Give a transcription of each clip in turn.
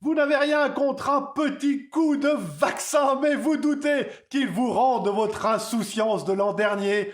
Vous n'avez rien contre un petit coup de vaccin, mais vous doutez qu'il vous rend de votre insouciance de l'an dernier.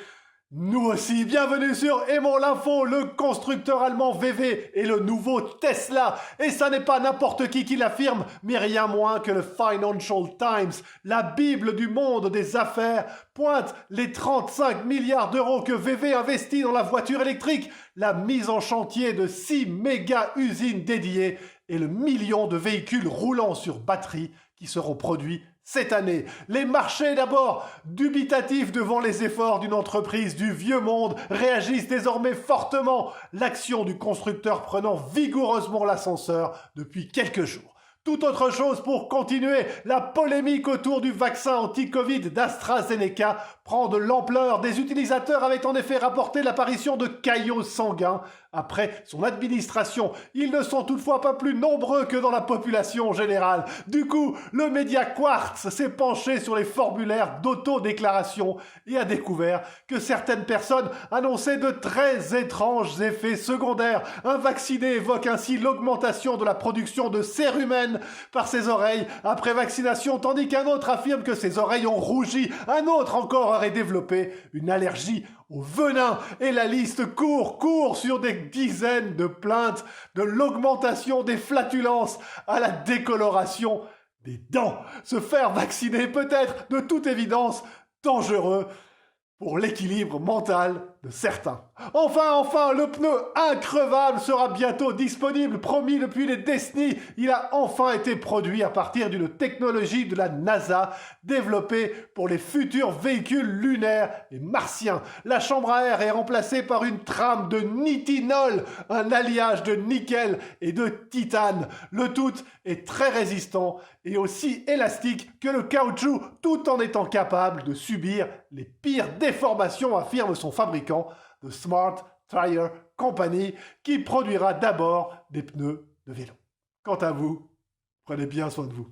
Nous aussi, bienvenue sur Aimons l'info, le constructeur allemand VW et le nouveau Tesla. Et ça n'est pas n'importe qui l'affirme, mais rien moins que le Financial Times, la bible du monde des affaires, pointe les 35 milliards d'euros que VW investit dans la voiture électrique, la mise en chantier de 6 méga-usines dédiées et le million de véhicules roulant sur batterie qui seront produits cette année. Les marchés d'abord, dubitatifs devant les efforts d'une entreprise du vieux monde, réagissent désormais fortement, l'action du constructeur prenant vigoureusement l'ascenseur depuis quelques jours. Tout autre chose pour continuer, la polémique autour du vaccin anti-Covid d'AstraZeneca prend de l'ampleur. Des utilisateurs avaient en effet rapporté l'apparition de caillots sanguins après son administration. Ils ne sont toutefois pas plus nombreux que dans la population générale. Du coup, le média Quartz s'est penché sur les formulaires d'autodéclaration et a découvert que certaines personnes annonçaient de très étranges effets secondaires. Un vacciné évoque ainsi l'augmentation de la production de cérumen par ses oreilles après vaccination, tandis qu'un autre affirme que ses oreilles ont rougi. Un autre encore aurait développé une allergie au venin. Et la liste court sur des dizaines de plaintes, de l'augmentation des flatulences à la décoloration des dents. Se faire vacciner peut être, de toute évidence, dangereux pour l'équilibre mental de certains. Enfin, le pneu increvable sera bientôt disponible, promis depuis des décennies. Il a enfin été produit à partir d'une technologie de la NASA développée pour les futurs véhicules lunaires et martiens. La chambre à air est remplacée par une trame de nitinol, un alliage de nickel et de titane. Le tout est très résistant et aussi élastique que le caoutchouc, tout en étant capable de subir les pires déformations, affirme son fabricant, The Smart Tire Company, qui produira d'abord des pneus de vélo. Quant à vous, prenez bien soin de vous.